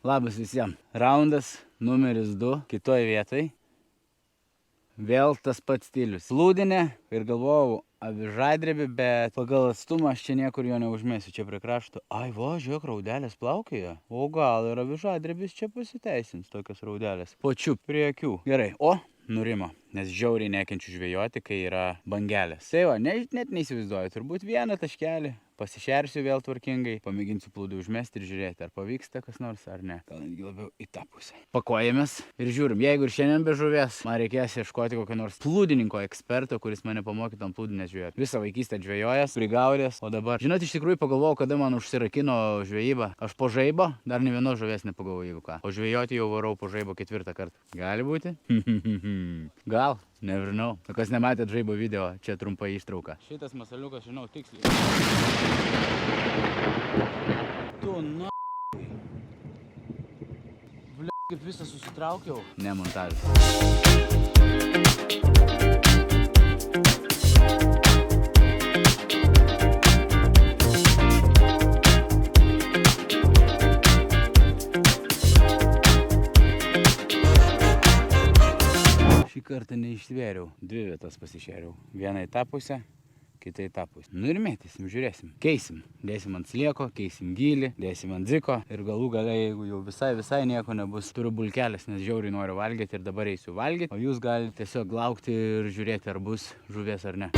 Labas visiems. Raundas numeris 2 kitoj vietoj. Vėl tas pats stilius. Plūdinė ir galvojau avižadrebį, bet pagal atstumą aš čia niekur jo neužmėsiu, čia prie krašto. Ai, žiūrėk, raudelės plaukioja. O gal ir avižadrebis čia pasiteisins, tokios raudelės. Pačiu prie akių. Gerai, nurimo, nes žiauriai nekenčiu žvejoti, kai yra bangelės. Tai va, net neįsivaizduoju, turbūt vieną taškelį. Pasišersiu vėl tvarkingai, pamėginsiu plūdų užmesti ir žiūrėti, ar pavyksta kas nors, ar ne. Gal netgi labiau į tą pusę. Pakuojamės ir žiūrim, jeigu ir šiandien be žuvies, man reikės ieškoti kokio nors plūdininko eksperto, kuris mane pamokytų ant plūdinės žvejoti. Visą vaikystę žvejojęs, prigaudęs, o dabar. Žinot, iš tikrųjų pagalvojau, kada man užsirakino žvejyba. Aš po žaibo, dar ne vienos žuvies nepagavau, jeigu ką. O žvejoti jau varau po žaibo 4 kartą. Gali būti? Gal? Never know. Kas nematėt žaibo video, čia trumpa ištrauka. Šitas masaliukas, žinau, tiksliai. Tu na... Blia, kaip visą susitraukiau. Ne montažas. Šį kartą neištvėriau. 2 vietas pasišėriau. Vieną į tą pusę, kitą į tą pusę. Nu ir mėtysim, žiūrėsim. Keisim. Dėsim ant slieko, keisim gylį, dėsim ant dziko. Ir galų gale, jeigu jau visai nieko nebus, turiu bulkelės, nes žiauriai noriu valgyti ir dabar eisiu valgyti. O jūs galite tiesiog laukti ir žiūrėti, ar bus žuvies ar ne.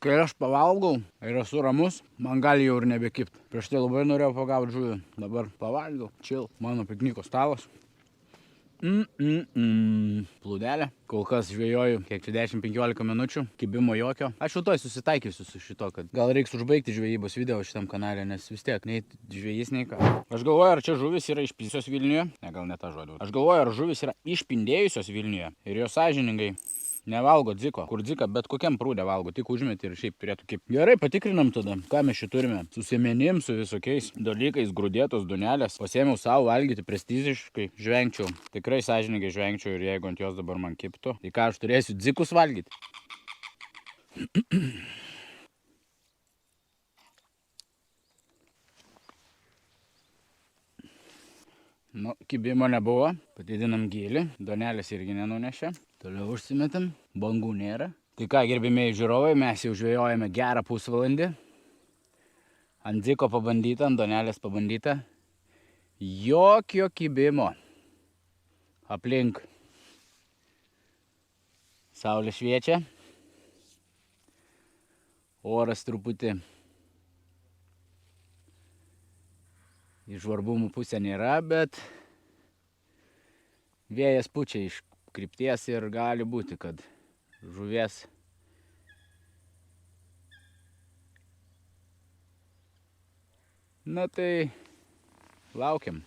Kai aš pavalgau ir esu ramus, man gali jau ir nebekipti. Prieš tai labai norėjau pagauti žuvį. Dabar pavalgiau, chill. Mano pikniko stalas. Plūdelė. Kol kas žvejoju, kiek čia 10-15 minučių. Kibimo jokio. Aš jau toj susitaikysiu su šito, kad gal reiks užbaigti žvejybos video šitam kanale, nes vis tiek nei žvejys, nei ką. Aš galvoju, ar čia žuvis yra išpindėjusios Vilniuje. Ne, gal ne tą žodį. Aš galvoju, ar žuvis yra išpindėjusios Vilniuje ir jos sąžiningai nevalgo dziko. Kur dzika, bet kokiam prūdė valgo, tik užmeti ir šiaip turėtų kaip. Gerai, patikrinam tada, ką mes čia turime. Su sėmenim, su visokiais dalykais, grūdėtos dunelės. Pasėmiau savo valgyti prestižiškai, žvengčiau. Tikrai sąžiningai žvengčiau ir jeigu ant jos dabar man kiptų, tai ką aš turėsiu dzikus valgyti? Nu, kibimo nebuvo. Padidinam gylį. Dunelės irgi nenunešė. Toliau užsimetam, bangų nėra. Tai ką, gerbimieji žiūrovai, mes jau žvejojame gerą pusvalandį. Ant dziko pabandyta, ant donelės pabandyta. Jokio kibimo. Aplink saulė šviečia. Oras truputį į žvarbumų pusę nėra, bet vėjas pučia iš krypties ir gali būti, kad žuvies na tai laukiam.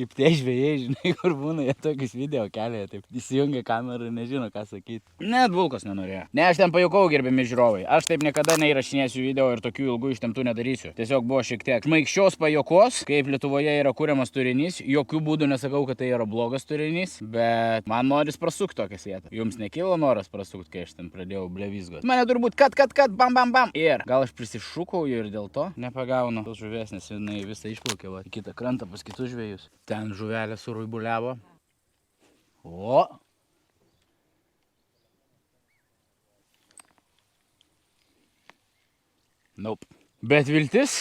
Kaip tie žvejai, žinai, kur būna, jie tokius video kelia, taip įsijungia kamerą ir nežino, ką sakyti. Net bulkos nenorėjo. Ne, aš ten pajuokau, gerbiami žiūrovai. Aš taip niekada neįrašinėsiu video ir tokių ilgų ištemptų nedarysiu. Tiesiog buvo šiek tiek šmaikščios pajuokos, kaip Lietuvoje yra kuriamas turinys. Jokių būdų nesakau, kad tai yra blogas turinys, bet man noris prasukti tokias vietas. Jums nekilo noras prasukti, kai aš ten pradėjau blevizgot. Mane turbūt kat, bam, bam, bam. Ir gal aš prisišūkauju ir dėl to nepagaunu tos žuvies, nes jinai visą išplaukė va, į kitą krantą pas kitus žvejus. Ten žuvelė suruibuliavo. O! Nope. Bet viltis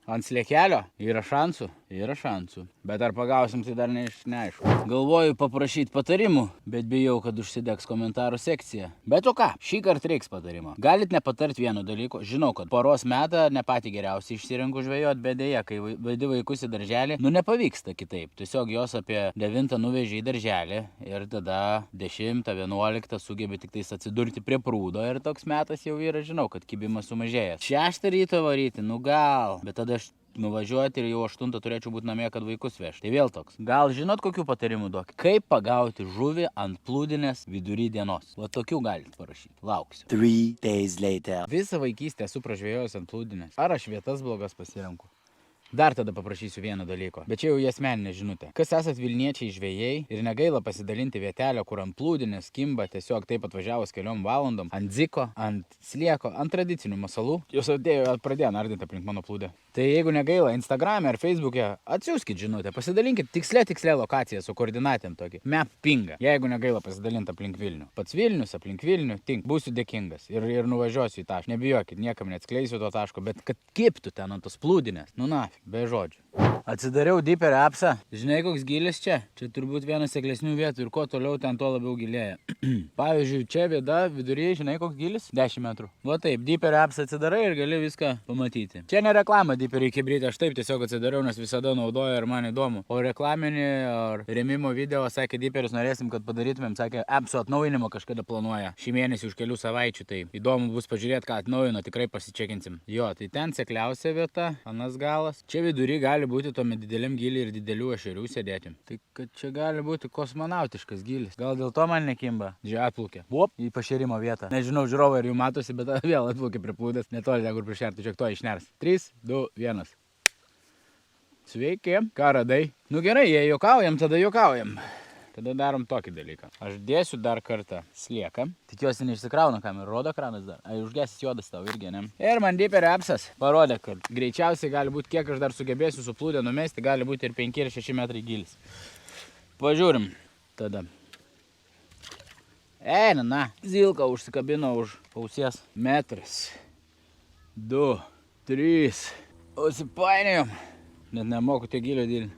ant sliekelio yra šansų. Bet ar pagausim, tai dar neaišku. Galvoju paprašyti patarimų, bet bijau, kad užsidegs komentarų sekcija. Bet o ką, šį kartą reiks patarimo. Galit nepatarti vieno dalyko. Žinau, kad poros metą ne patį geriausiai išsirenku žvejot, bet dėja, kai vedi vaikus į darželį, nu nepavyksta kitaip. Tiesiog jos apie 9 nuveži į darželį ir tada 10, 11 sugebi tik tais atsidurti prie prūdo ir toks metas jau yra, žinau, kad kibimas sumažėjęs. 6 ryto varyti, nu gal, bet tada aš nuvažiuoti ir jau 8 turėčiau būti namie, kad vaikus vežti. Tai vėl toks. Gal žinot, kokių patarimų duokit? Kaip pagauti žuvį ant plūdinės vidury dienos? Va tokių galit parašyti. Lauksiu. 3 days later. Visą vaikystę esu pražvėjojęs ant plūdinės. Ar aš vietas blogas pasirenku? Dar tada paprašysiu vieno dalyko, bet čia jau jie asmeninė žinutė. Kas esat Vilniečiai žvejai ir negaila pasidalinti vietelę, kur ant plūdinės kimba tiesiog taip atvažiavus keliom valandom, ant dziko, ant slieko, ant tradicinių masalų. Jūs pradėjo nardinti aplink mano plūdę. Tai jeigu negaila, Instagram'e ar Facebook'e atsiųskit žinutę, pasidalinkit tikslė lokaciją su koordinatėm tokį. Map pinga. Jeigu negaila pasidalinti aplink Vilnių. Pats Vilnius, aplink Vilnių, tink. Būsiu dėkingas ir nuvažiuosiu į tašką. Nebijokit, niekam neatskleisiu to taško, bet kad kiptų ten ant tos plūdinės. Nu nafig, be žodžių. Atsidariau Deeper appsą. Žinai, koks gilis čia? Čia turbūt vienas seklesnių vietų ir kuo toliau ten to labiau gilėja. Pavyzdžiui, čia vieda viduryje, žinai, koks gilis? 10 metrų. Va taip, Deeper appsą atsidarai ir gali viską pamatyti. Čia ne reklama Deeper į kibrytę, aš taip tiesiog atsidariau, nes visada naudoju ir man įdomu. O reklaminį ar rėmimo video, sakė Deeperis, norėsim, kad padarytumėm, sakė, appsų atnaujinimo kažkada planuoja. Šį mėnesį už kelių savaičių, tai įdomu bus pažiūrėti, ką atnaujino, tikrai pasičekinsim. Jo, tai ten sekliausia vieta, anas galas. Čia vidury gali būti tome dideliam gilį ir didelių ešerių sėdėti. Tai kad čia gali būti kosmonautiškas gilis. Gal dėl to man nekimba. Žiūrėjau, atplaukė. Bop, į pašėrimo vietą. Nežinau, žiūrovai, ar jų matosi, bet vėl atplaukė priplūdęs. Netoli ten, kur prišerti, čia to išners. 3, 2, 1. Sveiki. Ką radai? Nu gerai, jei juokaujam, tada juokaujam. Tada darom tokį dalyką. Aš dėsiu dar kartą slieką. Tikiuosi neišsikrauna kamerą. Rodo ekranas dar. Užgesis juodas tau irgi, ne? Ir man Deeper appsas parodė, kad greičiausiai gali būti, kiek aš dar sugebėsiu su plūdė numesti, gali būti ir 5 ir 6 metrai gilis. Pažiūrim tada. Eina, na. Zilka užsikabino už ausies. Metras. 2, 3. Užsipainėjom. Net nemoku tie gilio dėlį.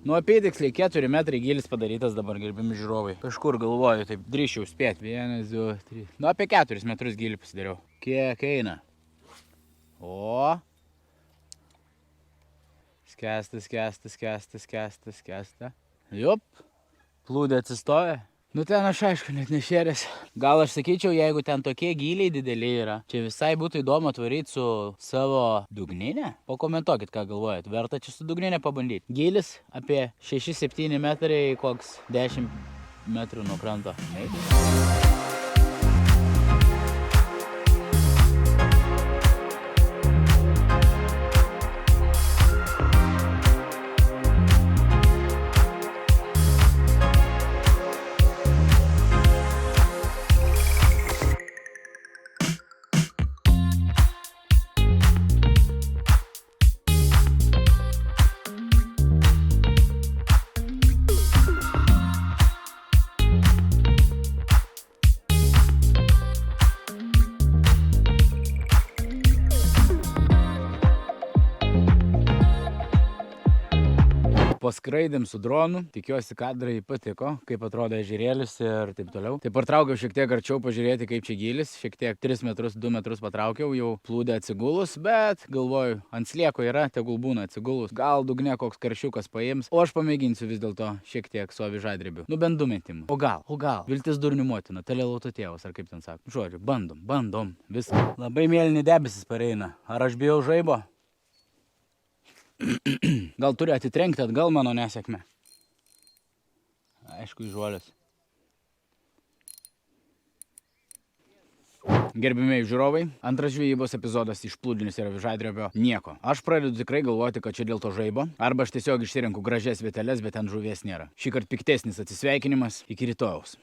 Nu apytiksliai 4 metrai gilis padarytas dabar, gerbimi žiūrovai. Kažkur galvoju, taip drįščiau spėti. 1, 2, 3. Nu apie 4 metrus gilį pasidariau. Kiek eina? O. Skęsta. Jup. Plūdė atsistoja. Nu ten aš aišku net nešėrės. Gal aš sakyčiau, jeigu ten tokie giliai dideliai yra, čia visai būtų įdomu atvaryti su savo dugninė. Pakomentuokit, ką galvojat. Verta čia su dugninė pabandyti. Gilis apie 6-7 metrai, koks 10 metrų nuo kranto. Paskraidėm su dronu, tikiuosi kadrai patiko, kaip atrodo ežerėlis ir taip toliau. Taip partraukiau šiek tiek arčiau pažiūrėti, kaip čia gilis, šiek tiek 3 metrus, 2 metrus patraukiau, jau plūdė atsigulus, bet galvoju, ant slieko yra, tegul būna atsigulus, gal dugne koks karšiukas paims, o aš pamėginsiu vis dėlto šiek tiek su avižadrebiu. Nu bent 2 metimų. O gal, viltis durnių motina, telelauto tėvas, ar kaip ten sako. Žodžiu, bandom, viską. Labai mėlyni debesis pareina. Ar aš bijau žaibo? Gal turi atitrenkti atgal mano nesėkmę. Aišku, įžuolius. Gerbimieji žiūrovai, antras žvejybos epizodas iš plūdinės ir avižadrebio nieko. Aš pradedu tikrai galvoti, kad čia dėl to žaibo, arba aš tiesiog išsirenku gražias vieteles, bet ten žuvies nėra. Šįkart piktesnis atsisveikinimas, iki rytojaus.